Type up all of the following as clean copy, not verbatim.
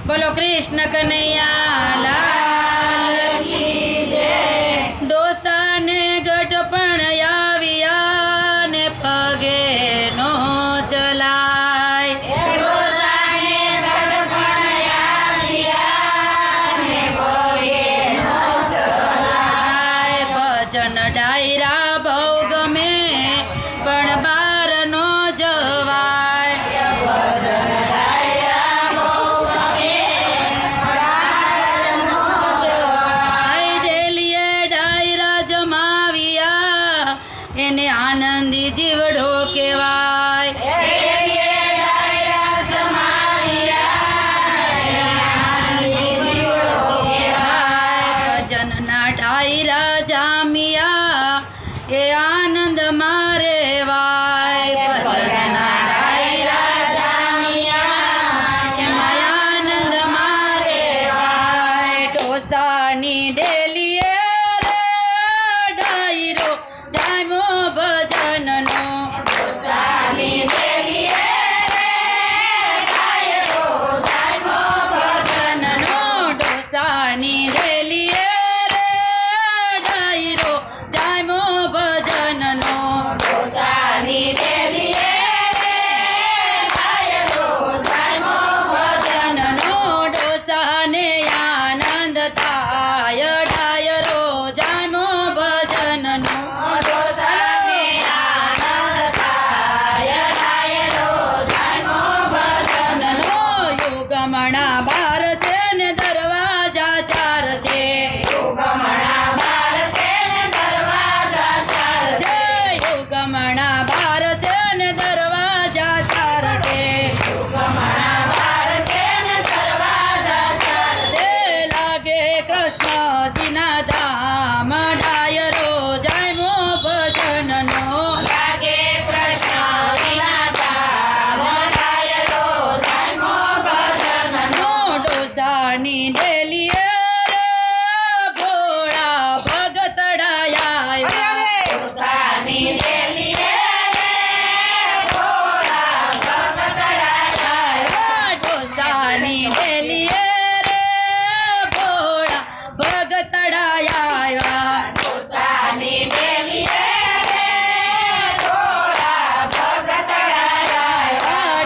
बोलो कृष्ण कन्हैया लाल की जय। डोसा ने गटपण आव्या ने पगे नो चलाय। डोसा ने गटपण आव्या ने पगे नो चलाय। भजन डायरा बहू गमे पण बार नो जवाय। भजन डायरा बहू गमे पण बार नो जवाय। डेलीए डायरा जमाविया एने आनंदी जीवड़ो केवाय। डेलीए डायरा जमाविया एने आनंदी जीवड़ो केवाय। भजन ना डायरा जामिया ए आनंद मारे वाय। भजन डायरा जामिया एमां आनंद मारे वाय। डोसानी डेलीए रे डायरो जामो भजननो। डोसानी डेलीए रे डायरो जामो भजननो। डोसानी डेलीए रे डायरो जामो भजननो। डोसानी डेलीए रे डायरो जामो भजननो। डोसाने आनंद थाय डायरो जामो भजननो। डोसाने आनंद थाय डायरो जामो भजननो। युगमणा बार छे ने दरवाजा चार छे। युगमणा बार छे ने दरवाजा चार छे। युगमणा बार छे ने दरवाजा चार छे। युगमणा बार छे ने दरवाजा चार छे। लागे कृष्णजीना धाम डायरो जामो भजननो। लागे कृष्णजीना धाम डायरो जामो भजननो। डोसानी डेलीए रे भोळा भगतड़ाया। डोसानी डेलीए रे भोळा भगतड़ाया। डोसानी डेलीए रे भोळा भगतड़ाया। डोसानी डेलीए रे भोळा भगतड़ाया।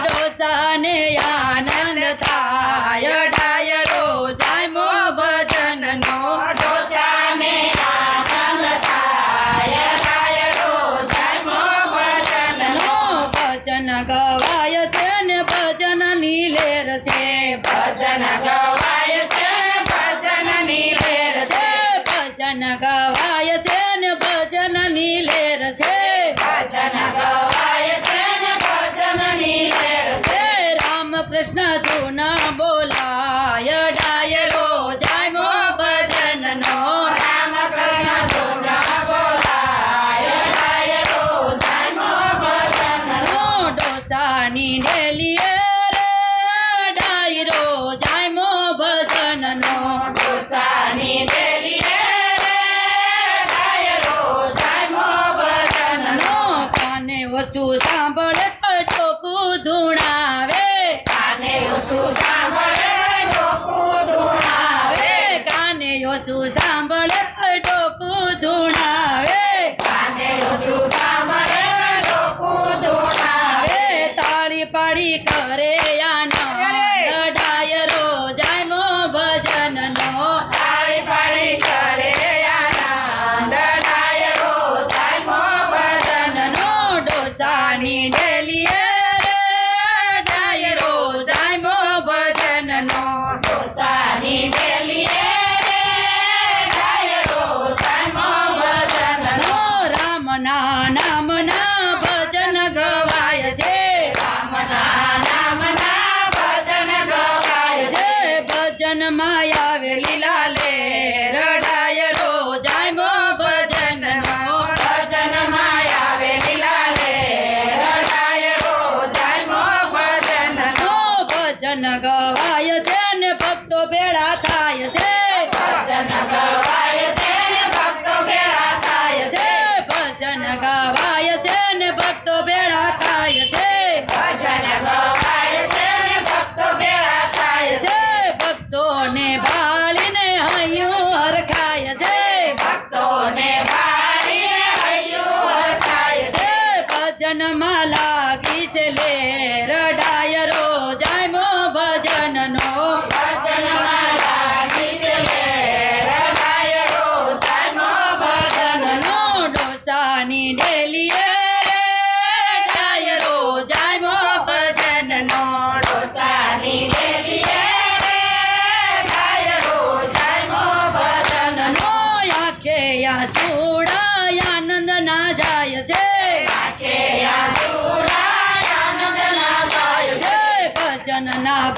डोसाने आनंद थाय डायरो जामो भजननो। डोसाने आनंद थाय डायरो जामो भजननो। भजन गवाय छे ने भजन नीलेर छे। भजन गवाय छे भजन नीलेर छे। भजन गवाय छे ने भजन नीलेर छे। भजन गवाय छे ने भजन नीलेर छे। राम कृष्ण धुन बोलाय डायरो जामो भजननो। राम कृष्ण धुन बोलाय डायरो जामो भजननो। डोसानी डेलीए रे डायरो जामो भजननो। डोसानी डेलीए रे डायरो जामो भजननो। काने ओछू सांभळे टोकू धुणावे। काने ओछू सांभळे टोकू धुणावे। काने ओछू सांभळे टोकू धुणावे। काने ओछू सांभळे टोकू धुणावे। ताળી પાડી કરે આનંદ ડાયરો જામો ભજનનો। તાળી પાડી કરે આનંદ ડાયરો જામો ભજનનો। ડોસાની ડેલીએ રે ડાયરો જામો ભજનનો। ડોસાની ડેલીએ રે ડાયરો જામો ભજનનો। રામના નામના ભજન ગવાય છે। રામના નામના ભજન ગવાય છે। ભજન માયા લીલા લેર ડાયરો જામો ભજનનો। ભજન માયા લીલા લે ડાયરો જામો ભજનનો। ભજન ગવાય છે ને ભક્તો ભેળા થાય છે। ભજન ગવાય છે ને ભક્તો ભેળા થાય છે। ભજન ગવાય છે ને ભક્તો ભેળા થાય છે। ભજન ગવાય છે ને ભક્તો ભેળા થાય છે।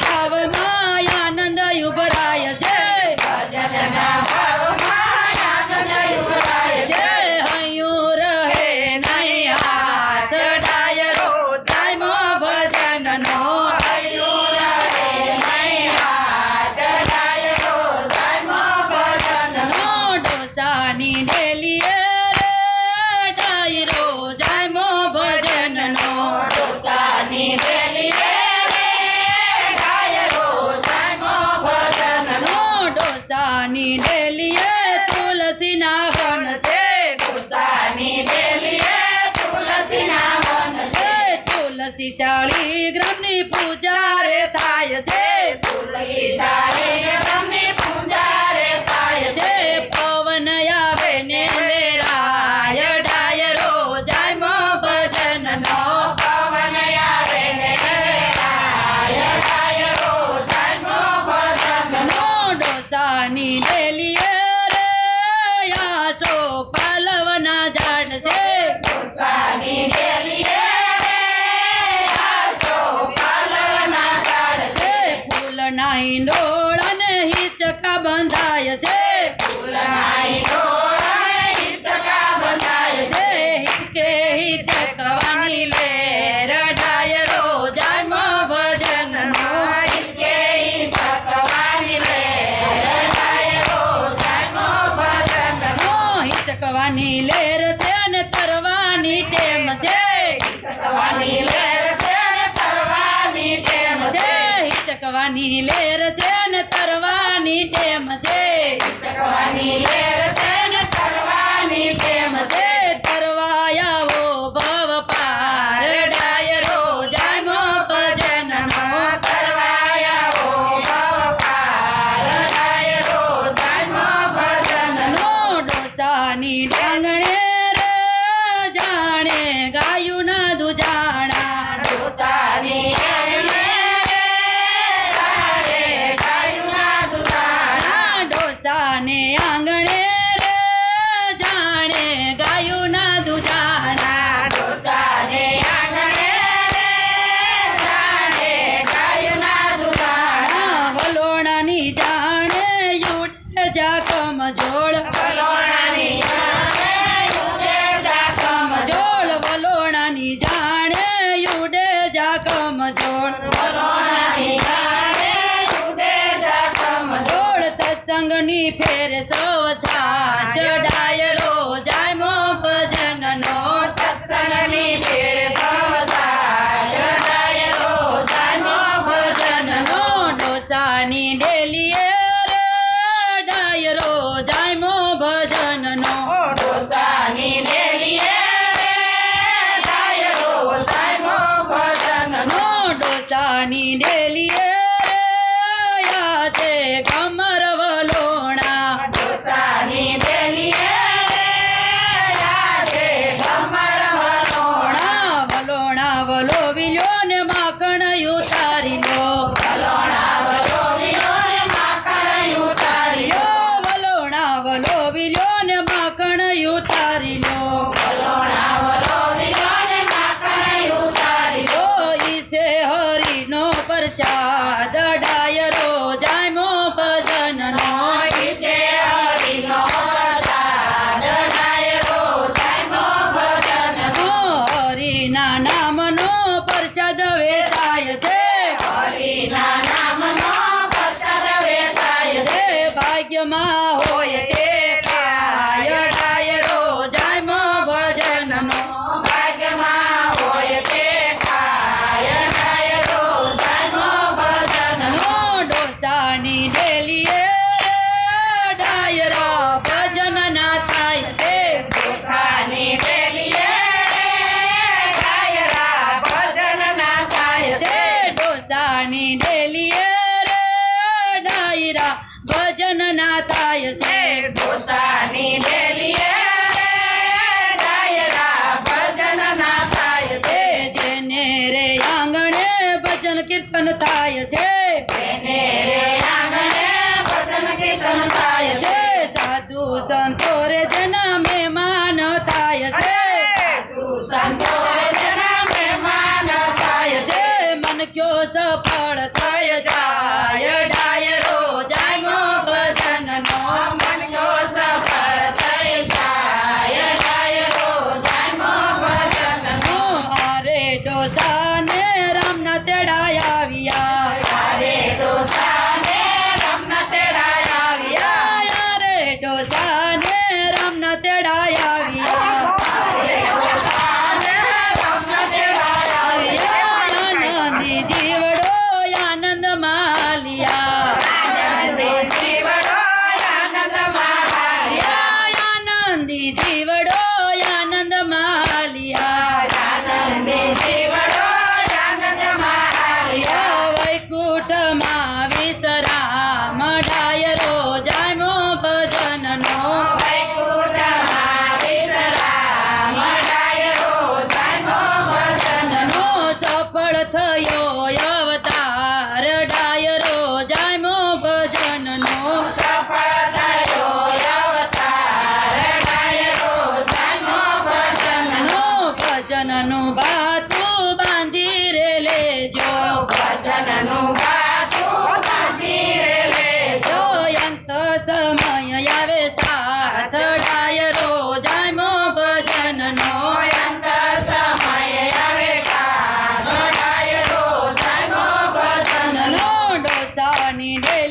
ભાવમાં આનંદ ઉભરાય છે ભજનના ભાવમાં આનંદ ઉભરાય છે. હૈયું રહે નહીં હાથ ડાયરો જાયમો ભજનનો હૈયું રહે નહીં હાથ ડાયરો જાયમો ભજનનો. ડોસાની ડેલીએ રે ડાયરો જાયમો ભજનનો ડોસાની ડેલીએ રે ડાયરો જાયમો ભજનનો. ડોસાની ડેલીએ તુલસીના વન છે ડોસાની ડેલીએ તુલસીના વન છે. તુલસી શાળી ગ્રામની પૂજા રે થાય છે તુલસી શાળી બ્રહ્મની પૂજા રે થાય છે. પવન આવે ને લેરાય ડાયરો જાયમો ભજનનો પવન આવે ને રાય ડાયરો જાયમો ભજનનો. ડોસાની ડેલીએ રે આસો પાલવના ઝાડ છે ડોસાની ડેલીએ રે આસો પાલવના ઝાડ છે. ફૂલના ઈંડોળાને હિંચકા બંધાય છે ફૂલનાઈ ડોળાએ હિંચકા બંધાય છે. હિંચકે હિંચકવાની લેર ડાયરો જાયમો ભજનનો હિંચકે હિંચકવાની લેર ડાયરો જાયમો ભજનનો. હિંચકવાની લેર છે ને તરવાની ટેમ છે હિંચકવાની લેર છે ને તરવાની ટેમ છે. હિંચકવાની લેર છે ને તરવાની ટેમ છે હિંચકવાની લેર છે ને તરવાની ટેમ છે. તરવાયાવો ભવ પાર ડાયરો જાયમો ભજનનો તરવાયાઓ ભવ પાર ડાયરો જાયમો ભજનનો. ડોસાની ડાંગણે રે જાણે ગાયું ના દુજાણા ડોસાની આંગણે જાણે ગાયુંના દુધાણા. ડોસાને આંગણે રે જાણે ગાયું ના દુજાણા ડોસાને આંગણે જાણે ગાયુંના દુધાણા. વલોણાની જાણે યુટે જા કમજોળ વલોણાની આંગણે ઉડે જા કમજોળ વલોણાની જાણે યુડે જા કમજોળ વલોણાની આંગણે ઉડે જા કમજોળ. સત્સંગની ફેર સૌ છાશ ડાયરો જાયમો ભજનનો સત્સંગની ફેર સૌ સાય ડાયરો જાયમો ભજનનો. ડોસાની ડેલીએ રે ડાયરો જાયમો ભજનનો ડોસાની ડેલીએ રે ડાયરો જાયમો ભજનનો. ડોસાની ડેલીએ રે યાચે કમર વલોણા ડોસાની ડેલીએ રે યાચે કમર વલોણા. વલોણા વલોવી લ્યો ને માખણ ઉતારી લો વલોણા વલોવીઓ ને માખણ ઉતારી લો. વલોણા વલોવી લ્યો ને માખણ ઉતારી લો વલોણા વલોવીઓ ને માખણ ઉતારી લો. ઈ છે હરિનો પ્રસાદ ડાયરો જાયમો ભજનનો ઈશે હરિનો પ્રસાદ ડાયરો જાયમો ભજનનો. હરિના નામનો પ્રસાદ વેચાય છે હરિના નામનો પ્રસાદ વેચાય છે. ભાગ્યમાં હોય તે ખાય ડાયરો જાયમો ભજનનો ભાગ્યમાં હોય તે ખાય ડાયરો જાયમો ભજનનો. ડોસાની ડેલીએ ડાયરા ભજન ના થાય છે ડોસાની ડેલીએ ડાયરા ભજન ના થાય છે. ડોસાની ડેલીએ ડાયરા ભજન ના થાય છે ડોસાની ડેલીએ ડાયરા ભજન ના થાય છે. જેને રે આંગણે ભજન કીર્તન થાય છે તેને રે આંગણે ભજન કીર્તન થાય છે. સાધુ સંતો રે જેના મહેમાન થાય છે તું સંતો જેના મહેમાન થાય છે. મન કયો સફળ થાય છે ની ડેલી